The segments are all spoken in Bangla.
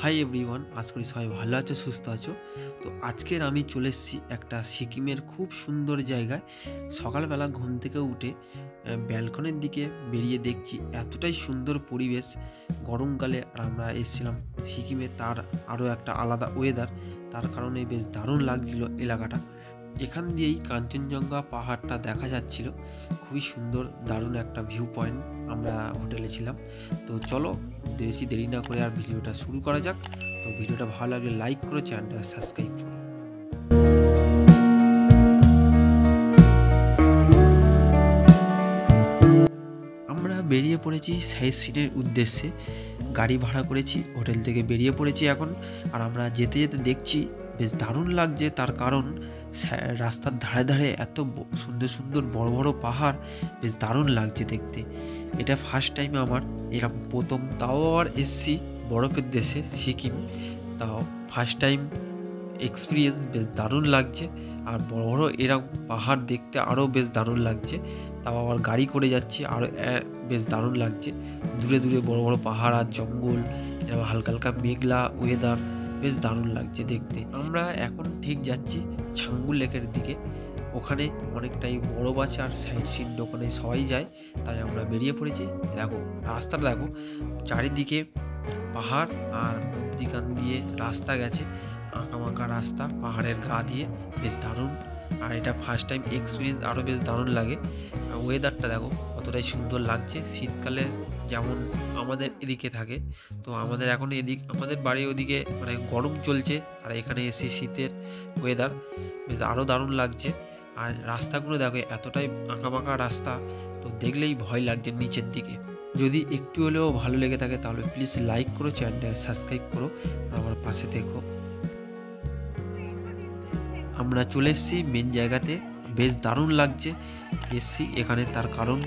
হাই এভরিওয়ান, আশা করি সবাই ভালো আছো, সুস্থ আছো। তো আজকের আমি চলে এসেছি একটা সিকিমের খুব সুন্দর জায়গায়। সকালবেলা ঘুম থেকে উঠে ব্যালকনির দিকে বেরিয়ে দেখছি এতটাই সুন্দর পরিবেশ। গরমকালে আর আমরা এসেছিলাম সিকিমে, তার আরও একটা আলাদা ওয়েদার, তার কারণে বেশ দারুণ লাগছিল এলাকাটা। এখান দিয়েই কাঞ্চনজঙ্ঘা পাহাড়টা দেখা যাচ্ছিল, খুবই সুন্দর দারুণ একটা ভিউ পয়েন্ট। আমরা হোটেলে ছিলাম। তো চলো বেশি দেরি না করে আর ভিডিওটা শুরু করা যাক। তো ভিডিওটা ভালো লাগলে লাইক করো, চ্যানেলটা সাবস্ক্রাইব করো। আমরা বেরিয়ে পড়েছি সাইট সিনের উদ্দেশ্যে, গাড়ি ভাড়া করেছি, হোটেল থেকে বেরিয়ে পড়েছি এখন। আর আমরা যেতে যেতে দেখছি বেশ দারুণ লাগছে, তার কারণ রাস্তার ধারে ধারে এত সুন্দর সুন্দর বড় বড় পাহাড়, বেশ দারুণ লাগছে দেখতে। এটা ফার্স্ট টাইম আমার এরকম, প্রথম তাও আবার এসছি বরফের দেশে সিকিম, তাও ফার্স্ট টাইম এক্সপিরিয়েন্স, বেশ দারুণ লাগছে। আর বড় বড় এরকম পাহাড় দেখতে আরও বেশ দারুণ লাগছে, তাও আবার গাড়ি করে যাচ্ছি, আরও বেশ দারুণ লাগছে। দূরে দূরে বড় বড় পাহাড় আর জঙ্গল, এরকম হালকা হালকা মেঘলা ওয়েদার, বেশ দারুণ লাগছে দেখতে। আমরা এখন ঠিক যাচ্ছি ছাঙ্গু লেকের দিকে, ওখানে অনেকটাই বড় আছে আর সাইড সিন ওখানে সবাই যায়, তাই আমরা বেরিয়ে পড়েছি। দেখো রাস্তাটা, দেখো চারিদিকে পাহাড় আর মধ্যিখান দিয়ে রাস্তা গেছে, আঁকাবাঁকা রাস্তা পাহাড়ের গা দিয়ে, বেশ দারুণ। আর এটা ফার্স্ট টাইম এক্সপিরিয়েন্স, আরও বেশ দারুণ লাগে। ওয়েদারটা দেখো কতটাই সুন্দর লাগছে, শীতকালে যেমন আমাদের এদিকে থাকে, তো আমাদের এখন আমাদের বাড়ির ওদিকে মানে গরম চলছে, আর এখানে এসে শীতের ওয়েদার, বেশ আরও দারুণ লাগছে। আর রাস্তাগুলো দেখো এতটাই আঁকাবাঁকা রাস্তা, তো দেখলেই ভয় লাগছে নিচের দিকে। যদি একটু হলেও ভালো লেগে থাকে তাহলে প্লিজ লাইক করো, চ্যানেলটা সাবস্ক্রাইব করো, আর আমার পাশে দেখো। আমরা চলে এসেছি মেন জায়গাতে, বেশ দারুণ লাগছে এসছি এখানে, তার কারণ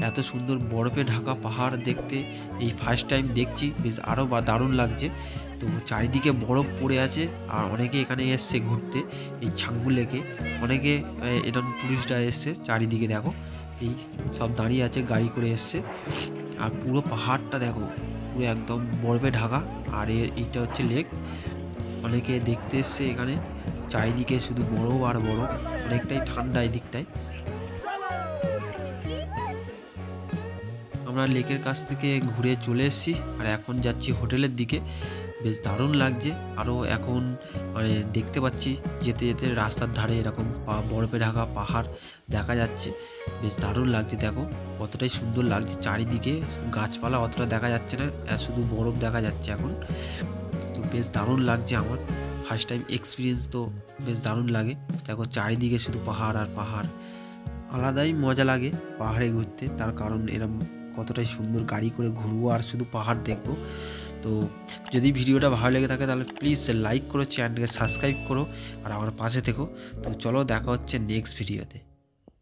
এত সুন্দর বরফে ঢাকা পাহাড় দেখতে এই ফার্স্ট টাইম দেখছি, বেশ আরও দারুণ লাগছে। তো চারিদিকে বরফ পড়ে আছে, আর অনেকে এখানে এসছে ঘুরতে এই ছাঙ্গু লেকে, অনেকে এরকম টুরিস্টরা এসছে। চারিদিকে দেখো এই সব দাঁড়িয়ে আছে, গাড়ি করে এসছে। আর পুরো পাহাড়টা দেখো পুরো একদম বরফে ঢাকা, আর এইটা হচ্ছে লেক। অনেকে দেখতে এসছে এখানে, চারিদিকে শুধু বরফ আর বরফ, অনেকটাই ঠান্ডা এই দিকটায়। আমরা লেকের কাছ থেকে ঘুরে চলে এসেছি, আর এখন যাচ্ছি হোটেলের দিকে। বেশ দারুণ লাগছে, আরও এখন মানে দেখতে পাচ্ছি যেতে যেতে রাস্তার ধারে এরকম বরফে ঢাকা পাহাড় দেখা যাচ্ছে, বেশ দারুণ লাগছে। দেখো কতটাই সুন্দর লাগছে, চারিদিকে গাছপালা অতটা দেখা যাচ্ছে না, শুধু বরফ দেখা যাচ্ছে এখন। তো বেশ দারুণ লাগছে আমার ফার্স্ট টাইম এক্সপিরিয়েন্স, তো বেশ দারুণ লাগে। দেখো চারিদিকে শুধু পাহাড় আর পাহাড়, আলাদাই মজা লাগে পাহাড়ে ঘুরতে, তার কারণ এরম কতটাই সুন্দর গাড়ি করে ঘুরবো আর শুধু পাহাড় দেখবো। তো যদি ভিডিওটা ভালো লেগে থাকে তাহলে প্লিজ লাইক করো, চ্যানেলকে সাবস্ক্রাইব করো, আর আমার পাশে থেকো। তো চলো দেখা হচ্ছে নেক্সট ভিডিওতে।